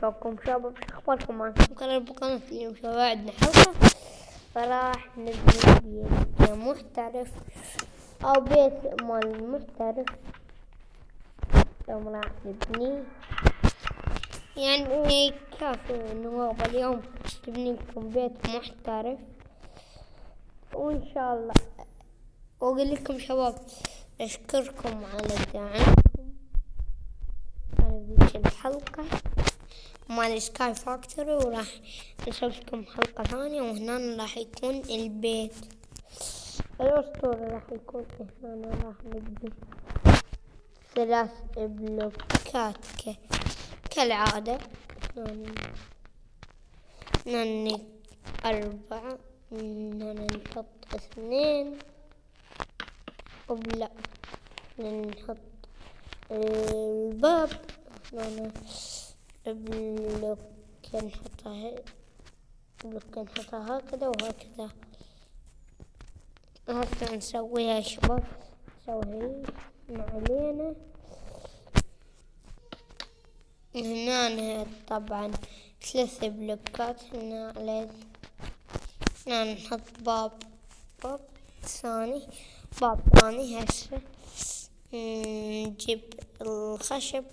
شلونكم شباب؟ شو اخباركم؟ معكم كرر بقناة اليوم شباب. عندنا حلقة فراح نبني بيت محترف او بيت مال محترف. اليوم راح نبني يعني كافي نواب اليوم نبني لكم بيت محترف وان شاء الله. واقول لكم شباب اشكركم على دعمكم على ذيك الحلقة مال سكاي فاكتوري، وراح نسوي لكم حلقة ثانية وهنا راح يكون البيت الأسطوري. راح يكون هنا راح نبني 3 بلوكات كالعادة. هنا 4، هنا نحط 2 وبلا نحط الباب. هنا بلوك نحطها هكذا وهكذا. هسه نسويها شباب، نسوي علينا هنا طبعا 3 بلوكات. هنا على هنا نحط باب ثاني هسه نجيب الخشب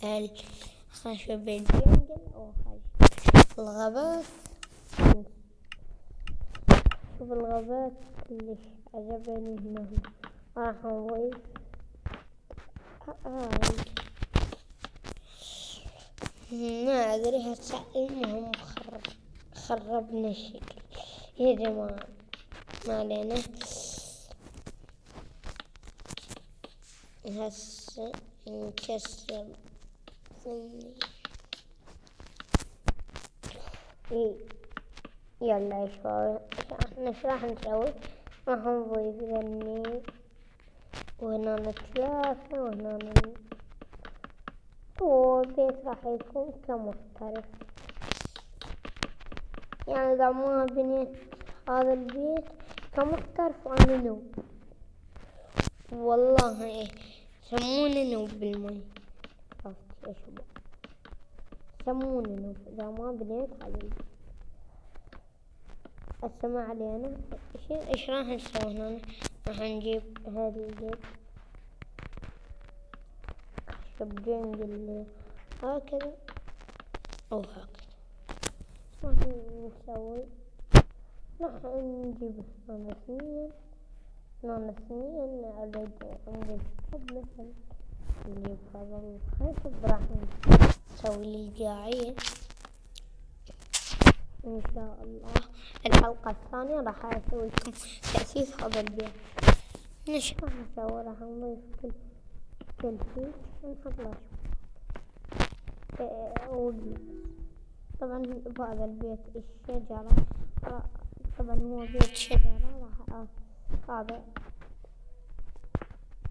الجنجل أو الغابات. شوف الغابات كلش عجبني هنا. راح نضيف ما أدري هسه المهم خربنا الشكل يا جماعة، ما علينا. هسه نكسر يلا يا شباب ايش راح نسوي؟ راح نضيف ذني وهنا 3 وهنا والبيت راح يكون كمحترف. يعني إذا ما بنيت هذا البيت كمحترف أنا نوب والله. سموني نوب بالمي، عرفت يا شباب؟ سموني نوب إذا ما بنيت هذا البيت. هسه ما علينا. ايش راح نسوي هنا؟ راح نجيب هذا البيت خشب جنجل هكذا أو هكذا. راح نسوي راح نجيب هنا 2 نريد مثلا نجيب هذا الخشب. راح نسوي القاعية إن شاء الله. الحلقة الثانية راح أسوي لكم تأسيس هذا البيت. إيش راح نسوي؟ راح نضيف كل شيء ونحط له طبعا بهذا البيت الشجرة. طبعا هو بيت شجرة. راح هذا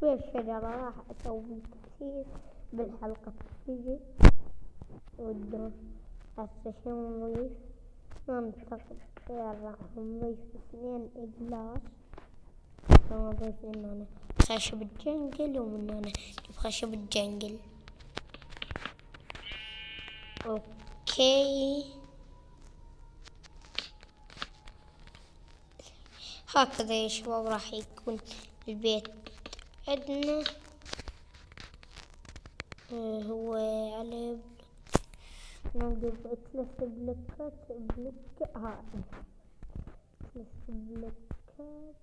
بيت شجرة راح أسوي تأسيس بالحلقة تيجي والدور. هسه شو نضيف؟ ننتقل راح نضيف 2 إجلاس. نضيف هنا خشب الجنجل ومن هنا نجيب خشب الجنجل. اوكي هكذا يا شباب راح يكون البيت عندنا. هو على نجيب 3 بلوكات 3 بلوكات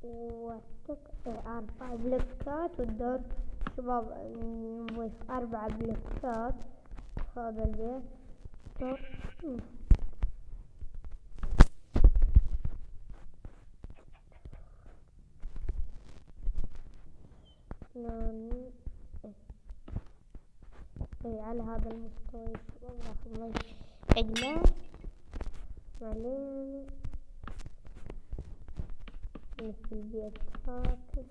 و4 بلوكات والدور شباب نضيف 4 بلوكات هذا البيت. على هذا المستوى شباب راح نضيف عجلات علينا مثل البيت هكذا.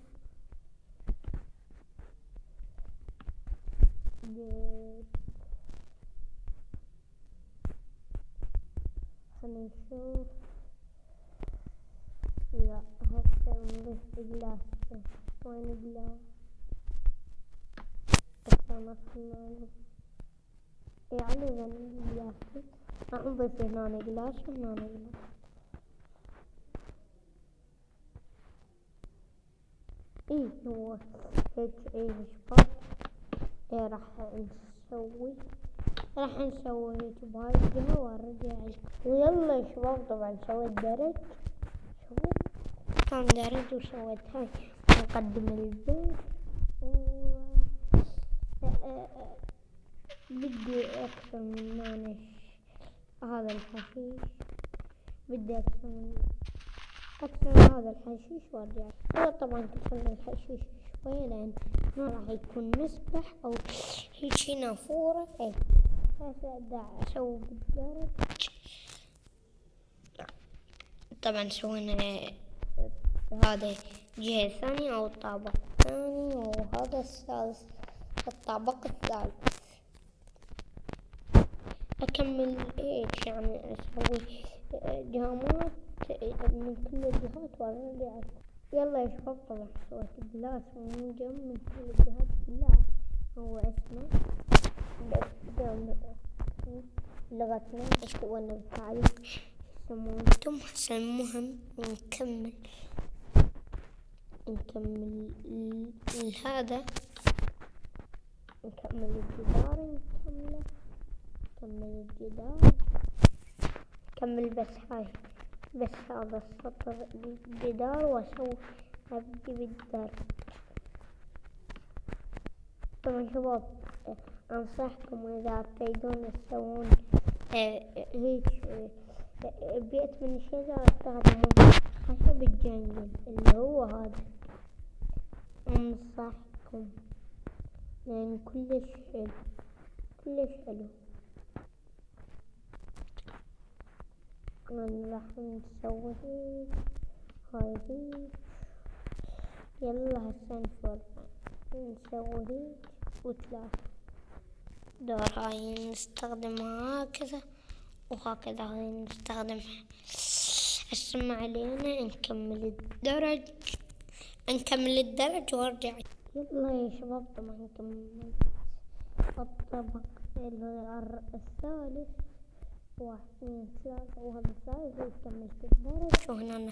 خلينا نشوف. لا هسه نضيف إجلاس. وين إجلاس؟ عشان أصنع يعني فانيليا. راح نضيف هنا قلاش وهنا قلاش. هو هيك شباب. راح نسوي هيك بهاي الجهة وارجع لكم. ويلا يا شباب طبعا سويت درج. شوفوا كان درج وسويت هاي مقدم البيت. بدي أكثر من نانش هذا الحشيش. بدي أكثر من هذا الحشيش وارجع. طبعا كسرنا الحشيش شوي لأن ما راح يكون مسبح أو هيجي نافورة. هسه دا أسوي بالدرج. طبعا سوينا هذا الجهة الثانية أو الطابق الثاني، وهذا الثالث الطابق الثالث. أكمل هيك يعني أسوي جامات من كل الجهات وارجع. يلا يا شباب طبعا سويت الجلاس وموجم من كل الجهات. جلاس هو اسمه لغتنا بس وانا بالتعليق يسمونتم. هسه المهم نكمل هذا. نكمل الجدار. نكمل الجدار. نكمل بس هذا السطر الجدار واسوي ابدي بالدرج. طبعا شباب انصحكم اذا تريدون تسوون هيك بيت من الشجرة استخدموا خشب الجنجل اللي هو هذا. انصحكم لان كلش حلو. راح نسوي هاي هيك. يلا هسه نسوي هيك وثلاثة دور. هاي نستخدمها هكذا وهكذا. هاي نستخدمها. هسه ما علينا نكمل الدرج وارجع. يلا يا شباب طبعا نكمل الطبق الثالث. 1 2 3 وهذا الثالث. وكملت الدرج وهنا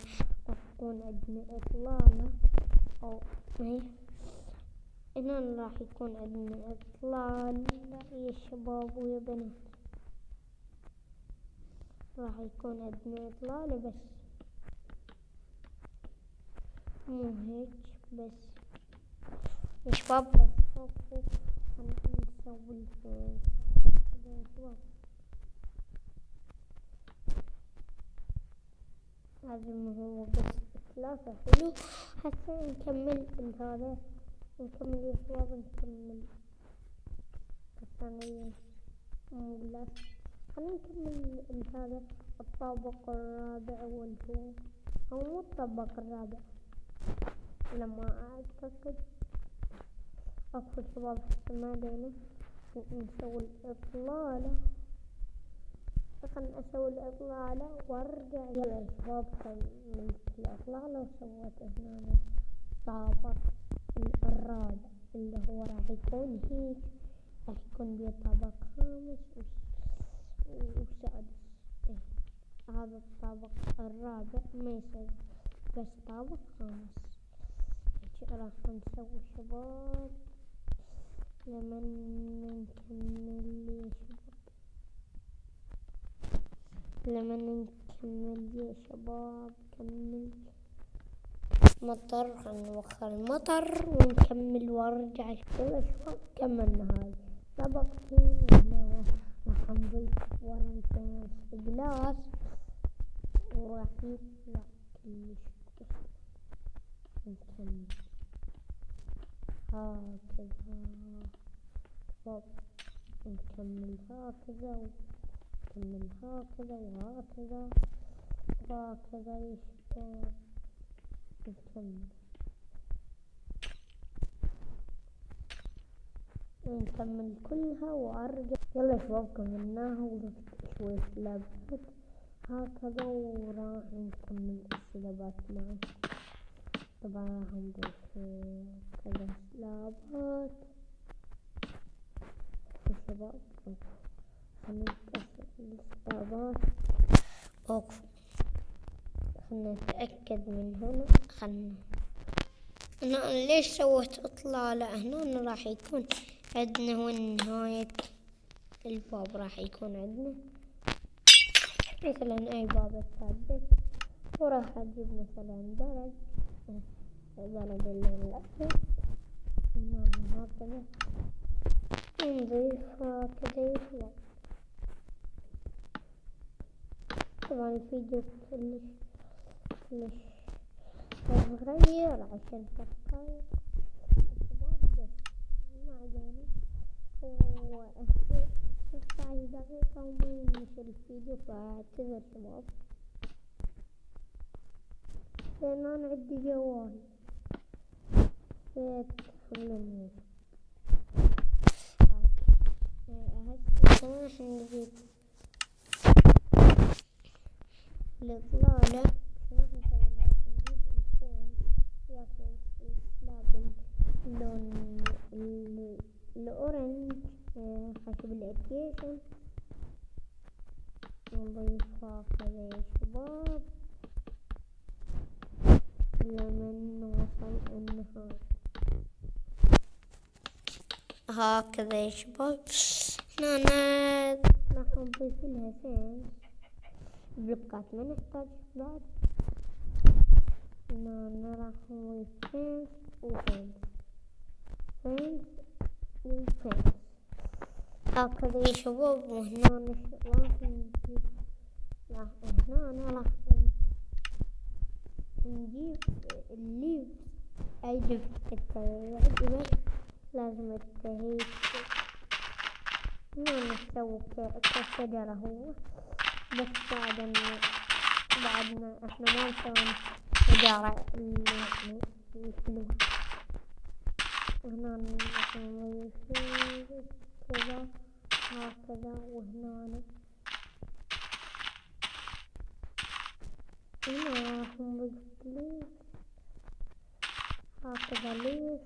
راح يكون عندنا إطلالة أو هنا راح يكون عندنا إطلال يا شباب ويا بنات. راح يكون عندنا إطلالة بس مو هيك بس يا شباب. بس نسوي يا شباب. هذا هو بس 3 حلو. هسه نكمل هذا. نكمل يا شباب. نكمل الثانية لا. خلينا نكمل هذا الطابق الرابع والهو أو مو الطابق الرابع لما أعتقد. أكو شباب ما علينا. نسوي الإطلالة. خلنا أسوي الإطلالة وارجع. يلا يا شباب كملت الإطلالة وسويت هنا الطابق الرابع اللي هو راح يكون هيك. راح يكون بيه طابق خامس وسادس. هذا الطابق الرابع ما يصير بس طابق خامس. هيك راح نسوي شباب لما نكمل يا شباب. كمل مطر. نوخر المطر ونكمل وارجع. يلا شباب كملنا هاي طبقتين. وهنا راح نضيف ورا الفانوس جلاس وراح يطلع كلش نكمل هكذا شباب. نكمل هكذا ونكمل هكذا وهكذا وهكذا يا شباب. نكمل كلها وارجع. يلا يا شباب كملناها وضفت شوية سلابات هكذا وراح نكمل السلابات معي. طبعا راح نضيف كذا سلابات شباب. خلنا نكسر الإصابات. اوقف، خلنا نتأكد من هنا. أنا ليش سويت إطلالة هنا؟ راح يكون عندنا وين نهاية الباب، راح يكون عندنا مثلا أي باب ثابت، وراح أجيب مثلا درج اللون الأسود هكذا، نضيف هكذا يطلع. طبعا الفيديو كلش صغير عشان تفكير الشباب، بس ما علينا. هو 16 دقيقة وما ينشر الفيديو، فاعتذر شباب، لأن أنا عندي جوال خلنا هسه راح نجيب الإطلالة. راح نسوي؟ راح نجيب الفين ياكل السلاب اللون الأورنج، خشب الأبليكيشن، نضيف هكذا يا شباب لمن نوصل النهاية. هكذا يا شباب. هنا راح نضيف لها فين بلوكات ما نحتاج بعد. هنا راح نضيف فين وفين هكذا يا شباب. وهنا راح نجيب الليف، أي ليف التهيئ لازم التهيئ. هنا نسوي كشجرة هو، بس بعدنا احنا ما نسوي شجرة يعني الحلوة. وهنا نضيف كذا هكذا، وهنا راح نضيف ليف هكذا، ليف.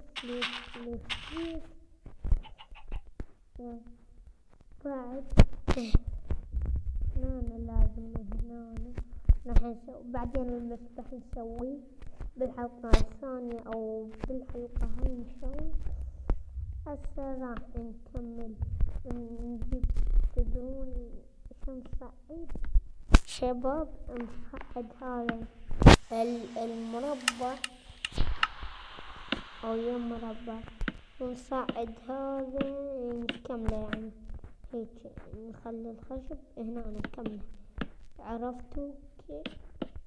بعد هنا لازم هنا راح نسوي بعدين المسبح نسويه بالحلقة الثانية أو بالحلقة هاي إن شاء الله. هسه راح نكمل نجيب، تدرون شو نصعد شباب؟ نصعد هذا المربع أو يوم مربع، ونصعد هذا نكمله، يعني هيك نخلي الخشب هنا نكمله. عرفتوا كيف؟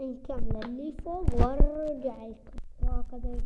نكمله اللي فوق وارجع لكم. وهكذا